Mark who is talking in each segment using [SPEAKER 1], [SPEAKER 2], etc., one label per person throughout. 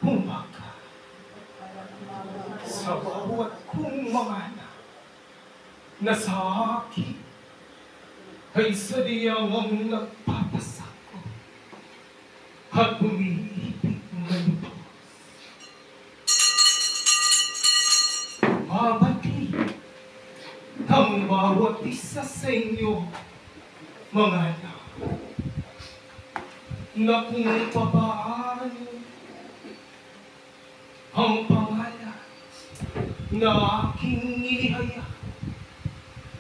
[SPEAKER 1] umaga sa bawat kong mga anak na sa akin ay sadyang ang nagpapasako at umiibig na lubos. Mabati ang bawat isa sa inyo, mga anak, na kung papaano ang pangalan na aking ihaya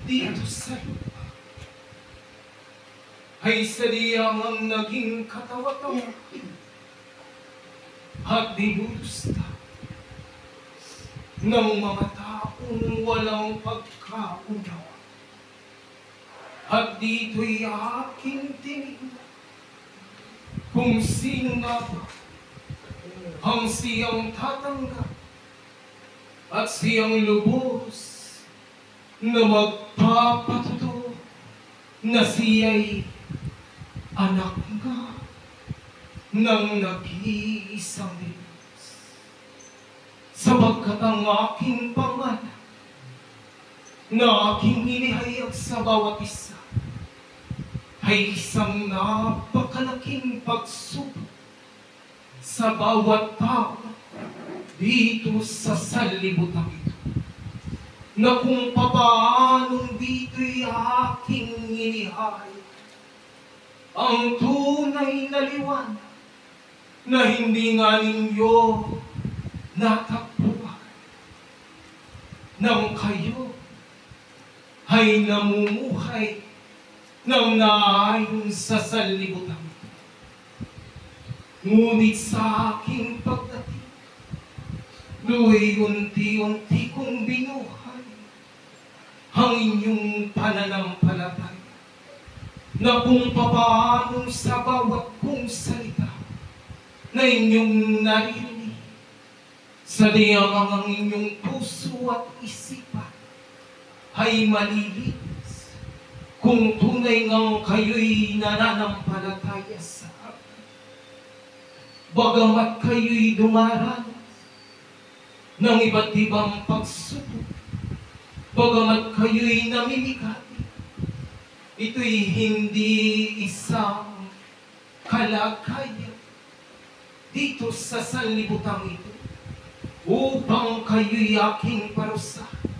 [SPEAKER 1] dito sa lupa ay sadyang ang naging katawa-tawa at dinulusta ng mga taong walang pagkaunawa. At dito'y aking tinignan kung sino nga ba ang siyang tatanggap at siyang lubos na magpapatuto na siya'y anak nga ng nag-iisang Diyos. Sapagkat ang aking pangalan na aking inihayag sa bawat isa ay isang napakalaking pagsubok sa bawat tao dito sa sanlibutan ito, na kung papaanong dito'y aking inihayag ang tunay na liwanag na hindi nga ninyo natakbuhan nang kayo ay namumuhay ng naayon sa sanlibutan. Ngunit sa aking pagdating, do'y unti-unti kong binuhay ang inyong pananampalataya, na kung papaanong sa bawat kong salita na inyong naririnig, sadyang ang inyong puso at isipan ay malilinis kung tunay ngang kayo'y nananampalataya sa akin. Bagamat kayo'y dumaranas ng iba't ibang pagsubok, bagamat kayo'y namimigati, ito'y hindi isang kalagayan dito sa sanlibutan ito upang kayo'y aking parusahan,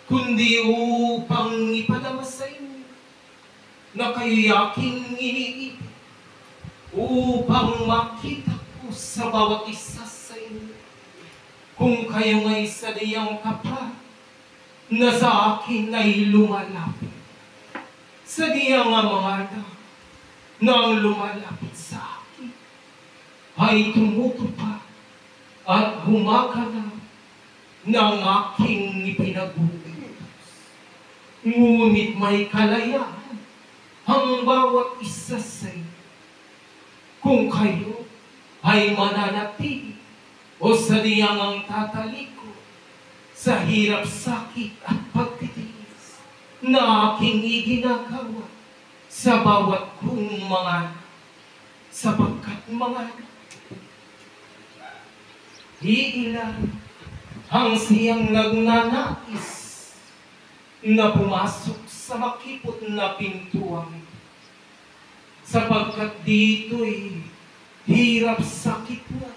[SPEAKER 1] kundi upang ipadama sa inyo na kayo'y aking iniibig, upang makita ko sa bawat isa sa inyo kung kayo nga'y sadyang kapal na sa akin ay lumalapit. Sadyang nga mga anak na ang lumalapit sa akin ay tumutupad at gumaganap ng aking ipinagutos. Ngunit may kalayaan ang bawat isa sa inyo kung kayo ay mananatili o sadyang ang tataliko sa hirap, sakit at pagtitiis na aking iginagawa sa bawat kong mga anak. Sapagkat mga anak, iilan ang siyang nagnanais na pumasok sa makipot na pintuan ito. Sapagkat dito'y hirap, sakit na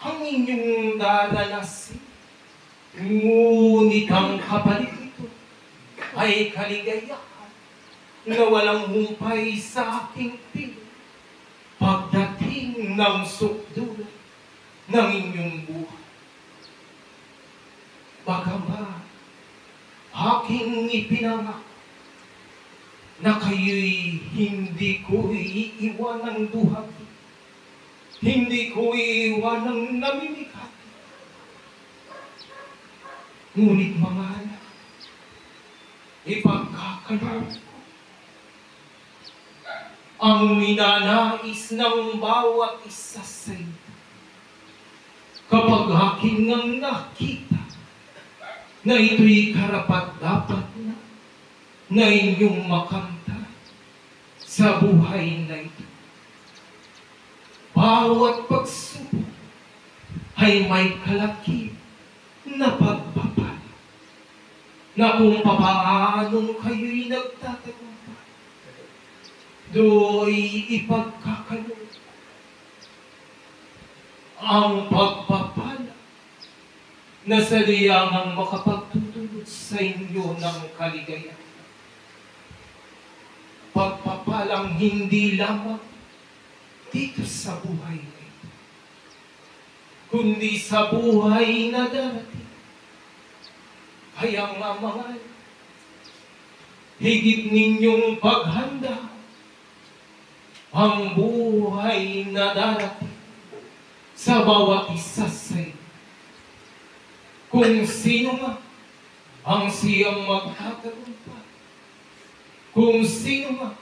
[SPEAKER 1] ang inyong daranasin. Ngunit ang kapalit nito ay kaligayahan na walang humpay sa aking piling pagdating ng sukdulan ng inyong buhay. Bagamat aking ipinangako na kayo'y hindi ko iiwan ng duhagi, hindi ko iiwan ng namimigati. Ngunit mga anak, ipagkakaloob ko ang ninanais ng bawat isa sa inyo. Kapag aking nang nakita na ito'y karapat-dapat na inyong makanta sa buhay na ito. Bawat pagsubok ay may kalakip na pagpapala na kung papaanong kayo'y nagtatagumpay, do'y ipagkakaloob ang pagpapala na saliyangang makapagtutulot sa inyo ng kaligayahan. Pagpapalang hindi lamang dito sa buhay na ito, kundi sa buhay na darating. Kaya nga mga higit ninyong paghanda ang buhay na darating sa bawat isa sa inyo. Kung sino man ang siyang magtatagumpay, kung sino man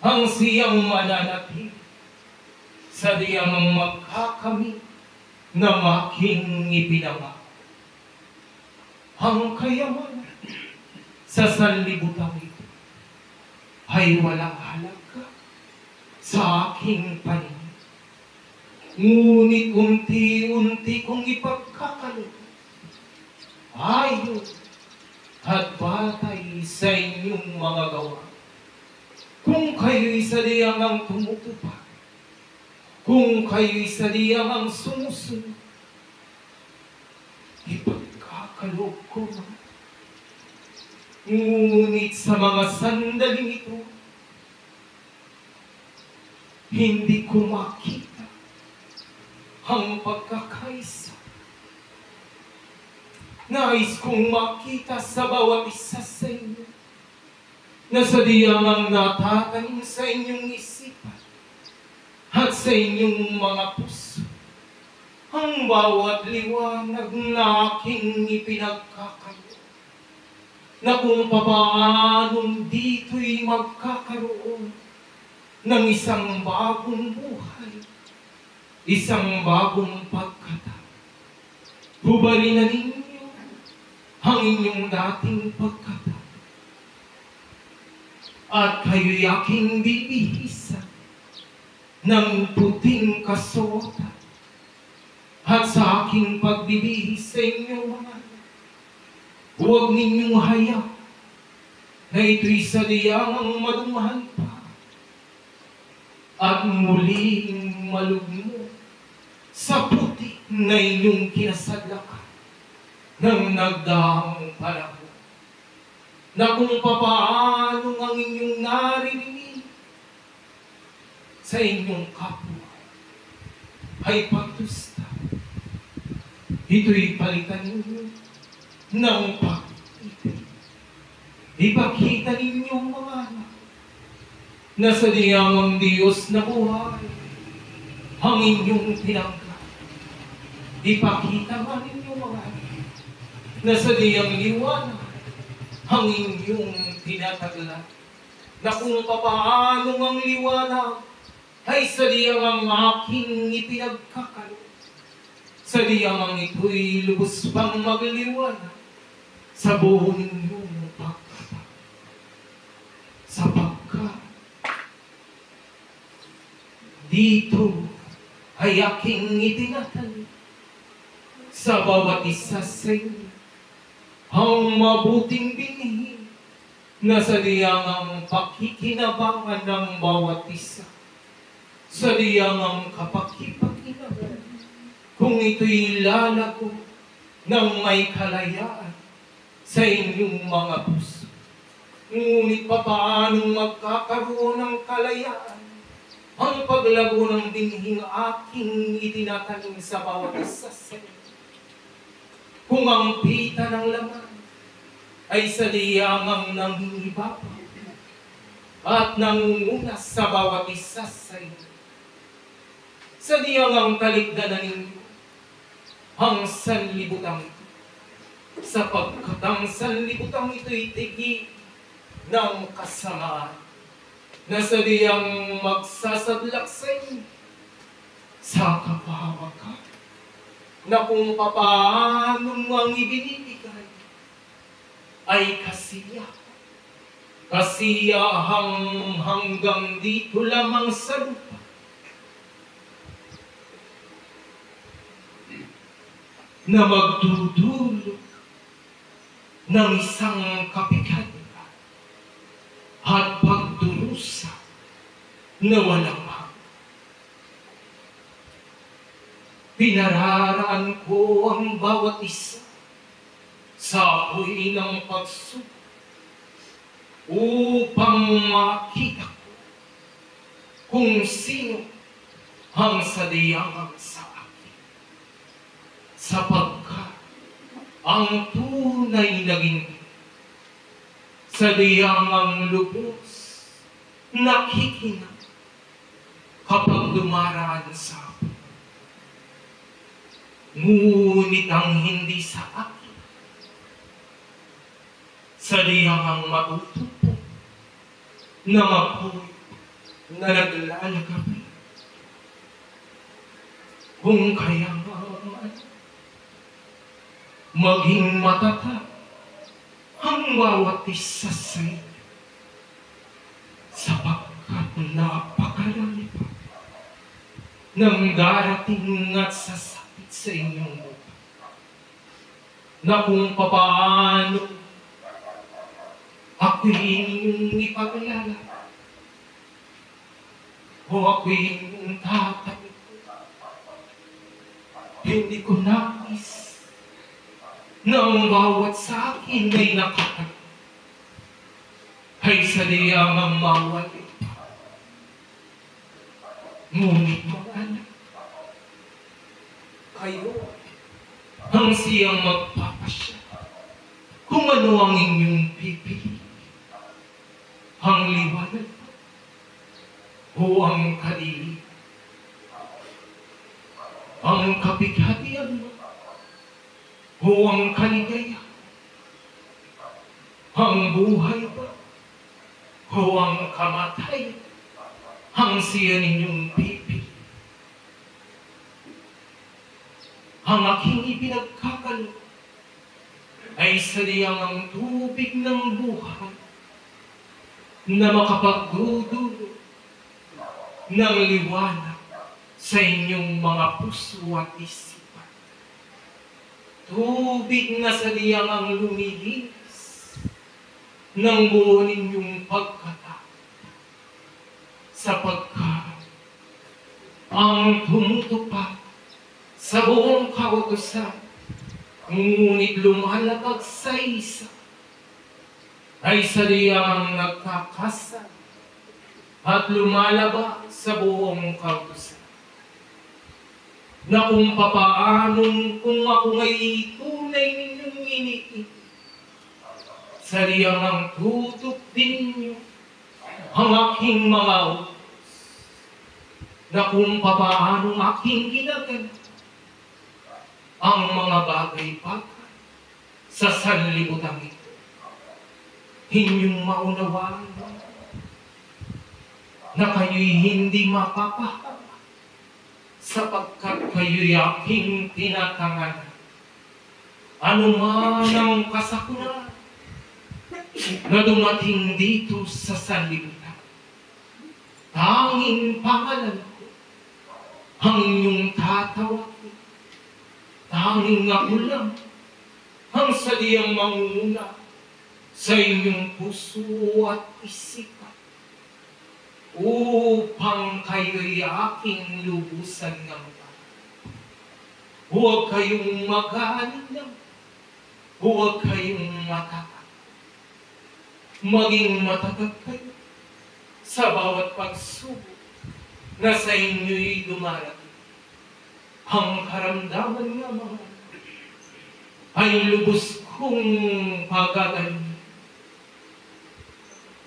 [SPEAKER 1] ang siyang mananatili sa diyang magkakamit na aking ipinangako. Ang kayamanan sa sanlibutan ito ay walang halaga sa aking paningin. Ngunit unti-unti kong ipagkakaloob ayon at batay sa inyong mga gawa. Kung kayo'y sadyang tumutupad, kung kayo'y sadyang sumusunod, ipagkakaloob ko. Ngunit sa mga sandaling ito, hindi ko makita ang pagkakaisa. Nais kong makita sa bawat isa sa inyo na sadyang ang natatanim sa inyong isipan at sa inyong mga puso ang bawat liwanag na aking ipinagkakaloob, na kung papaanong dito'y magkakaroon ng isang bagong buhay, isang bagong pagkatao. Hubarin na ninyo ang inyong dating pagkatao at kayo'y aking bibihisan ng puting kasuotan at sa aking pagbibihis sa inyo mga anak. Huwag ninyong hayaan na ito'y sadyang madumhan pa at muling malugmo sa puti na inyong kinasadlakan ng nagdaang panahon, na kung papaano ang inyong narinig sa inyong kapwa ay pagtusta. Ito'y palitan ninyo ng pag-ibig. Ipakita ninyo mga anak na sadyang ang Diyos na buhay ang inyong tinanggap. Ipakita nga ninyo mga anak na sadyang liwanag ang inyong tinataglan, na kung papaano ang liwanag ay sadyang ang aking ipinagkakaloob, sadyang ang ito'y lubos pang magliwanag sa buong inyong pagkatao. Sapagkat dito ay aking itinatanim sa bawat isa sa inyo ang mabuting binhi na sadyang ang pakikinabangan ng bawat isa, sadyang ang kapakipakinabangan kung ito'y lalago ng may kalayaan sa inyong mga puso. Ngunit papaanong magkakaroon ng kalayaan ang paglago ng binhing aking itinatanim sa bawat isa sa inyo, kung ang pita ng laman ay sadyang ang nangingibabaw at nangungunas sa bawat isa sa inyo. Sadyang ang kaligdanan ninyo ang sanlibutan ito, sapagkat ang sanlibutan ito'y tigi ng kasamaan na sadyang magsasadlak sa inyo sa kapahawakan, na kung papaano ang ibinibigay ay kasiyahang hanggang dito lamang sa lupa. na magdudulot ng isang kapighatian at pagdurusa na walang hanggan. Pinararaan ko ang bawat isa sa apoy ng pagsubok upang makita ko kung sino ang sadyang sa akin, sapagkat ang tunay na ginto sadyang ang lubos nakikinang kapag dumaraan sa akin. Ngunit ang hindi sa akin, sadyang ang matutupo na apoy na naglalagabi. Kung kaya man, maging matatag ang bawat isa sa inyo, sapagkat napakarami pa ng darating at sasakit sa inyong buhay, na kung papaano ako'y inyong ipaglalala o ako'y inyong tatayo, hindi ko nais na ang bawat sa akin ay nakatayo ay sadyang ang mawali. Ngunit mga anak, kayo ang siyang magpapasya kung ano ang inyong pipili, ang liwanag o ang kadiliman, ang kapighatian mo o ang kaligayahan, ang buhay ba o ang kamatayan, ang siya ninyong pipili. Ang aking ipinagkakalo ay sadyang ang tubig ng buhay na makapagdudulot ng liwanag sa inyong mga puso at isipan. Tubig na sadyang ang lumilinis ng buo ninyong pagkatao, sapagkat ang tumutupad sa buong kautusan, ngunit lumalabag sa isa, ay sadyang nagkakasal at lumalabag sa buong kautusan, na kung papaanong kung ako ngay tunay ninyong iniibig, sadyang ang tutok din niyo ang aking mga utos, na kung papaanong aking ginagawa ang mga bagay-bagay sa sanlibutan ito, inyong maunawaan na kayo'y hindi mapapahama, sapagkat kayo'y aking tinatanganan. Ano man ang kasakulan na dumating dito sa sanlibutan, tanging pangalan ko ang inyong tatawagin. Tanging ako lang ang sadyang mangunguna sa inyong puso at isipan, upang kayo'y aking lubusan ng tayo. Huwag kayong mag-aalala, huwag kayong matakot. Maging matatag kayo sa bawat pagsubok na sa inyo'y dumarating. Ang karamdaman nga mga ay lubos kong pagagaling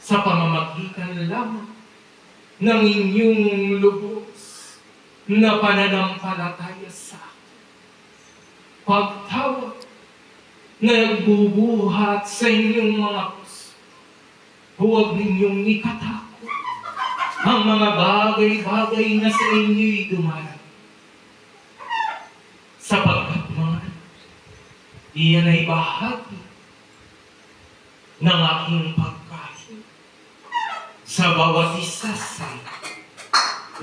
[SPEAKER 1] sa pamamagitan lamang ng inyong lubos na pananampalataya sa akin. Pagtawag na nagbubuhat sa inyong mga puso, huwag ninyong ikatakot ang mga bagay-bagay na sa inyo'y dumarating. Sapagkat mga iyan ay bahagi ng aking pagkain sa bawat isa sa inyo,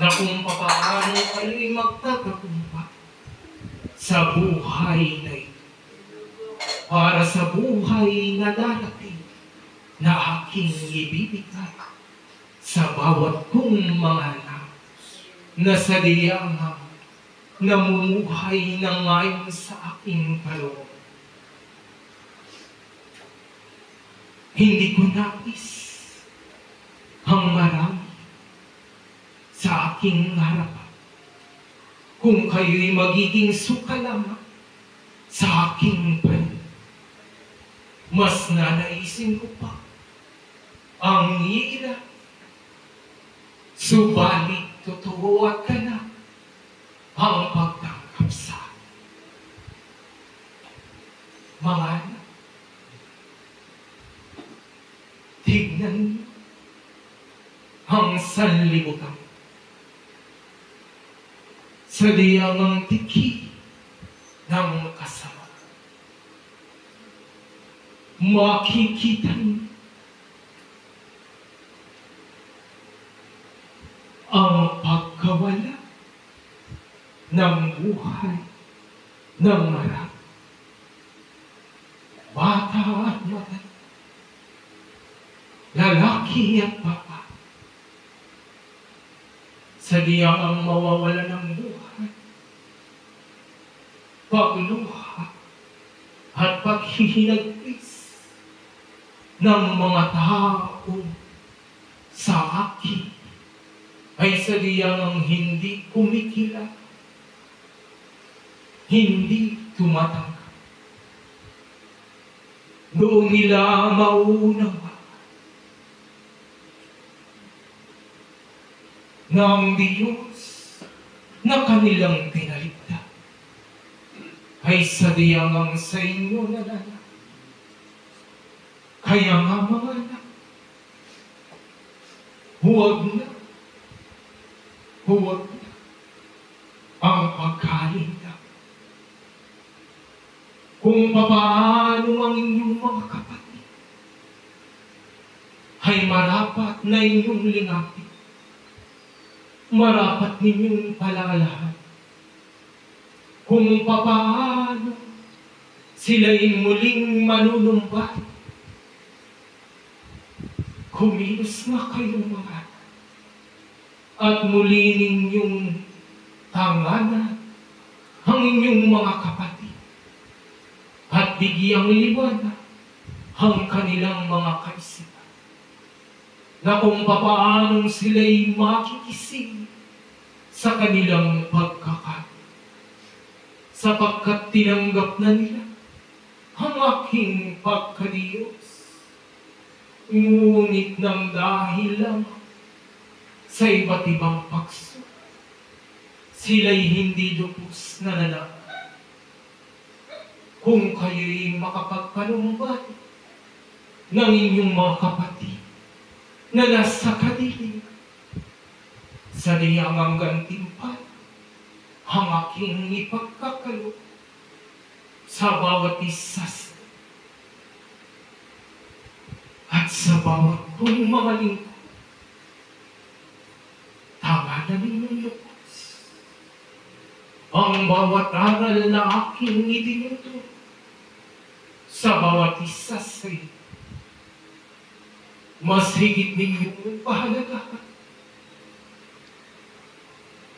[SPEAKER 1] na kung papaano kayo'y magtatagumpay sa buhay na sa buhay na darating na aking ibibigay sa bawat kong mga anak na sadyang namumuhay na ngayon sa aking kalooban. Hindi ko nais ang marami sa aking harapan. Kung kayo'y magiging suka lamang sa aking panahon, mas nanaisin ko pa ang ira. Subalit totoo at ganap ang pagtanggap sa akin. Mga anak, tignan niyo ang sanlibutan. Sadyang ang tiki ng kasama. Makikita niyo ang pagkawala ng buhay ng marami. Bata at matanda, lalaki at babae, sadyang ang mawawala ng buhay, pagluha at paghihinagpis ng mga tao sa akin ay sadyang ang hindi kumikilala, hindi tumatanggap. Doon nila mauunawa na ang Diyos na kanilang tinaligtas ay sadyang ang sa inyo nananalig. Kaya nga mga anak, huwag na ang pagkalinda. Kung papaano ang inyong mga kapatid ay marapat na inyong lingapin, marapat ninyong palalahan. Kung papaano sila'y muling manunumbay, kumilos na kayong mga at muli ninyong tanganan ang inyong mga kapatid at bigyang liwanag ang kanilang mga kaisipan, na kung papaanong sila'y makikising sa kanilang pagkakali, sapagkat tinanggap na nila ang aking pagkadiyos. Ngunit nang dahil lang sa iba't ibang pakso, sila'y hindi lubos na nananalig. Kung kayo'y makapagpanumbay ng inyong mga kapatid na nasa kadilim, sadyang ang gantimpala ang aking ipagkakalo sa bawat isa at sa bawat kong mga lingkod. Tanganan ninyong lubos ang bawat aral na aking itinuturo sa bawat isa sa inyo. Mas higit ninyong pahalagahan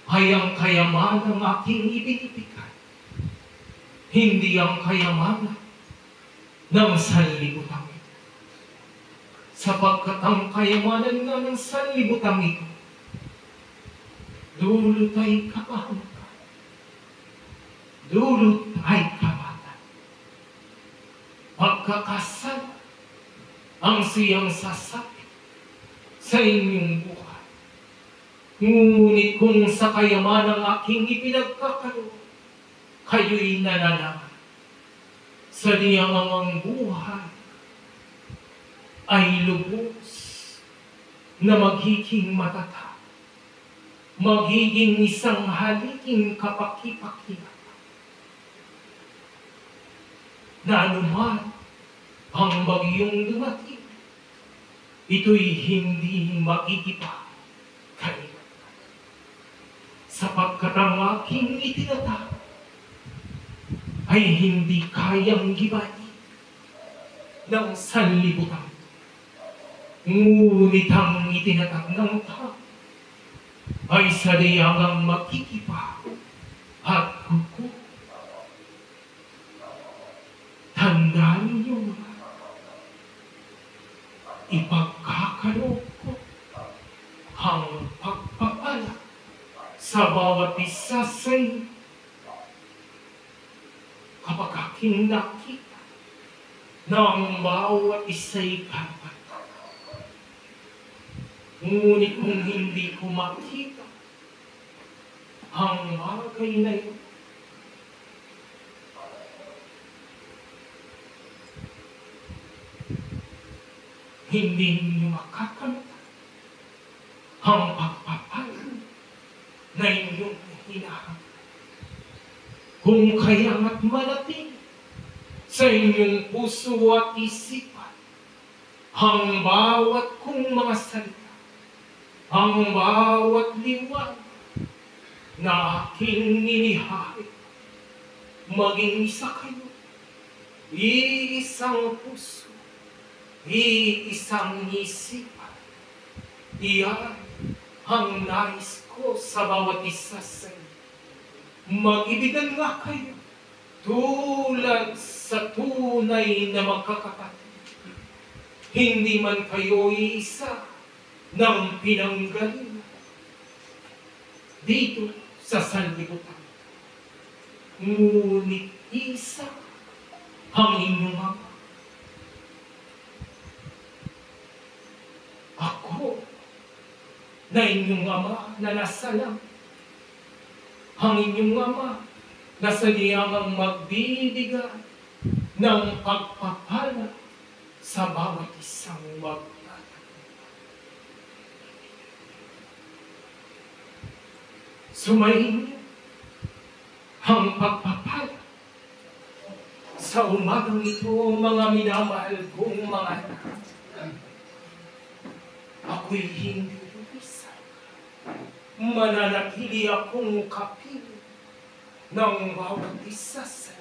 [SPEAKER 1] ay ang kayamanan ng aking ibinibigay, hindi ang kayamanan ng sanlibutan ito. Sapagkat ang kayamanan nga ng sanlibutan ito, dulot ay kapahamakan, dulot ay kamatan. Pagkakasal ang siyang sasabi sa inyong buhay. Ngunit kung sa kayamanang aking ipinagkakaroon, kayo'y nananaman, sadyang ang buhay ay lubos na magiging matatag, magiging isang haliking kapaki-pakihan, na anuman ang bagyong dumating, ito'y hindi magigiba kayo. Sapagkat ang aking itinatag ay hindi kayang gibayin ng sanlibutan. Ngunit ang itinatag ng tao ay sadayangang makikipa at kuko. Tandaan ninyo, ipagkakaloob ko ang pagpapala sa bawat isa sa inyo kapag aking nakita na ang bawat isa'y kapat. Ngunit kung hindi ko makita ang bagay na ito, hindi ninyo makakamtan ang pagpapala na inyong hinahanap. Kung kaya't malating sa inyong puso at isipan ang bawat kong mga salita, ang bawat liwanag na aking nilihari, maging isa kayo, iisang puso, iisang isipan. Iyan ang nais ko sa bawat isa sa inyo. Mag-ibigan nga kayo tulad sa tunay na magkakapatid. Hindi man kayo iisa ng pinanggalingan dito sa sanlibutan. Ngunit isa ang inyong Ama. Ako na inyong Ama na nasa langit. Ang inyong Ama na sadiyangang magbibigay ng pagpapala sa bawat isang magtatanggap. Sumayin niyo ang pagpapala sa umagang ito, mga minamahal kong mga anak. Ako'y hindi isa. Mananatili akong kapiling ng bawat isa sa